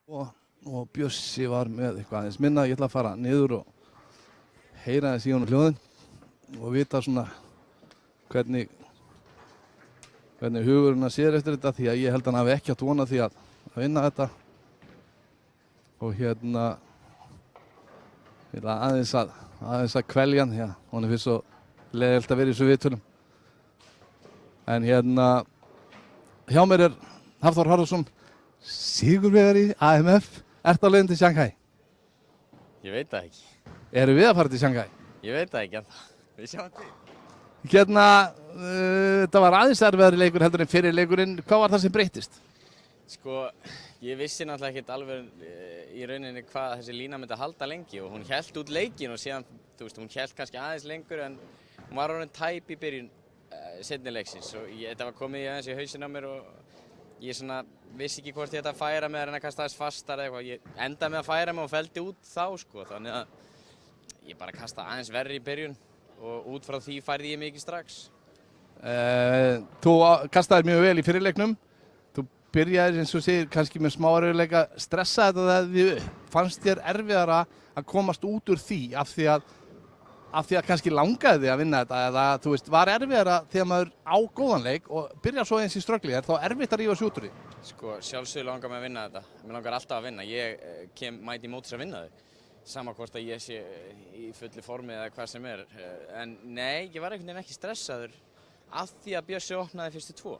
og Bjössi var með eitthvað aðeins minna. Ég ætla að fara niður og heyra þess í honum hljóðin og vita svona hvernig hugurinn að sér eftir þetta, því að ég held að hann hafi ekki átt vona því að vinna þetta. Og hérna ég ætla aðeins að kvelja hann, já, honum finnst svo leiðilegt að vera í þessu viðtölum. En hérna hjá mér Hafþór Harðarson, sigurvegari AMF. Ertu á leiðin til Shanghai? Ég veit það ekki. Erum við að fara til Shanghai? Ég veit það ekki, en við sjáum til. Hérna, þetta var aðeins erfiðari leikur heldur en fyrir leikurinn. Hvað var það sem breyttist? Sko, ég vissi náttúrulega ekkert alveg í rauninni hvað þessi lína myndi að halda lengi og hún hélt út leikinn og síðan, þú veist, hún hélt kannski aðeins lengur en hún var orðin tæp í byrjun seinni leiksins og þetta var komið aðeins í hausinn á mér og ég svona vissi ekki hvort ég ætti að færa með að reyna að kasta aðeins fastar eða eitthvað. Ég endaði með að færa mig og felldi út þá, sko, þannig að ég bara kasta aðeins verri í byrjun og út frá því færði ég mikið strax. Þú kastaðir mjög vel í fyrirleiknum. Þú byrjaðir, eins og segir, kannski með smá erfiðleika. Stressaði þetta þegar þið fannst þér erfiðara að komast út úr því af því að kannski langaði þig að vinna þetta, eða þú veist, var erfiðara þegar maður á góðan leik og byrja svo eins í ströggli, þá erfitt að rífa sig út úr því? Sko, sjálfsögðu langar mig að vinna þetta. Mér langar alltaf að vinna. Ég mæti í mótis að vinna þau. Sama hvort að ég sé í fulli formi eða hvað sem er. En nei, ég var einhvern veginn ekki stressaður af því að Bjössi opnaði fyrstu 2.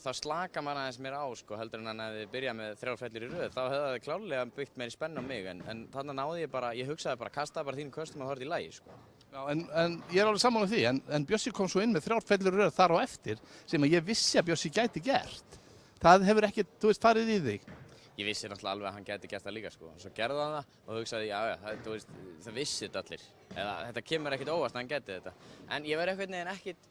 Þá slaka maður aðeins mér á, sko, heldur en hann hefði byrjað með 3 fellir í röð. Þá hefði það klárlega byggt meiri spennu á mig, en þarna náði ég hugsaði bara, kastaði bara þínum köstum og það var í lagi, sko. Já, en ég alveg sammála því, en Bjössi kom svo inn með 3 fellir í röð þar á eftir, sem að ég vissi að Bjössi gæti gert. Það hefur ekki, þú veist, farið í þig. Ég vissi náttúrulega alveg að hann gæti gert það líka, sko. Svo gerði hann það og hugsaði, það vissi þetta allir. Eða þetta kemur ekkert óvart að hann gæti þetta. En ég var einhvern veginn ekkert.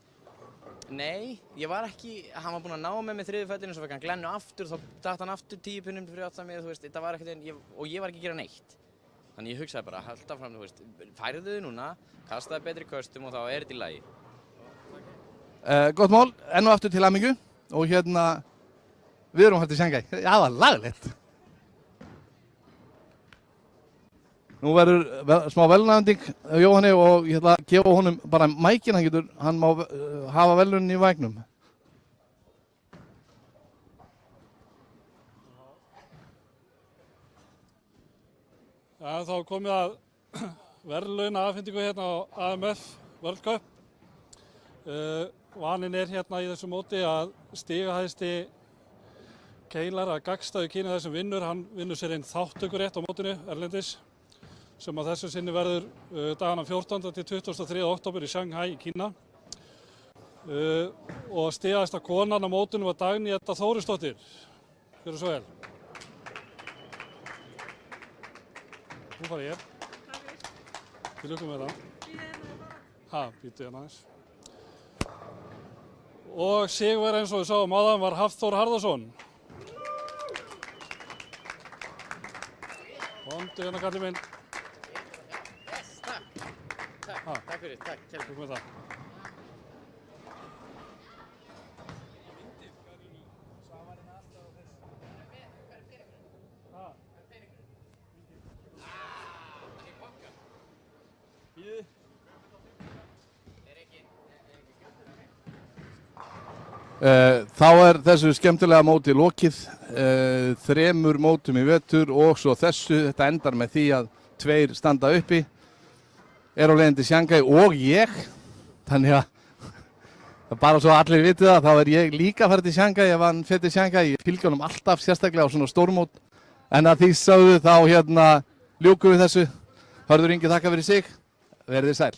Nei, ég var ekki, hann var búinn að ná með 3. fellinu, svo fekk hann Glennu aftur, þá datt hann aftur 10 pinnum fyrir aftan mig, þú veist, þetta var ekkert einn, og ég var ekki að gera neitt. Þannig ég hugsaði bara, halda fram, þú veist, færðu þau núna, kastaði betri köstum og þá er þetta í lagi. Gott mál, enn og aftur til hamingju og hérna, við erum hægt í Shanghai. Já, það var laglegt. Nú verður smá velnæfnding Jóhanni og ég ætla að gefa honum bara mækinn, hann má hafa velunni í vægnum. Já, þá komið að verðlauna afhendingu hérna á AMF World Cup. Vaninn er hérna í þessu móti að stigahæsti keilar að gagnstæðu kyni þessum vinnur. Hann vinnur sér einn þátttökurétt á mótinu erlendis, sem á þessu sinni verður dagana 14. til 23. október í Shanghai í Kína. Og stigahæsta konan á mótinu var Dagný Edda Þórisdóttir. Gjörðu svo vel. Nú fara ég. Til lukku með það. Býtu hérna aðeins. Og sigurvegari, eins og við sáum áðan, var Hafþór Harðarson. Vondu hérna kallið minn. Takk fyrir, takk. Takk með það. Þá er þessu skemmtilega móti lokið, 3 mótum í vetur og svo þetta endar með því að 2 standa uppi, er á leiðin til Shanghai og ég, þannig að bara svo allir vitið það, þá er ég líka að fara til Shanghai ef hann fer til Shanghai. Ég fylgja honum alltaf sérstaklega á svona stórmót, en að því sáðu þá hérna ljúkum við þessu. Hörður Ingi, þakka fyrir sig, verið þið sæl.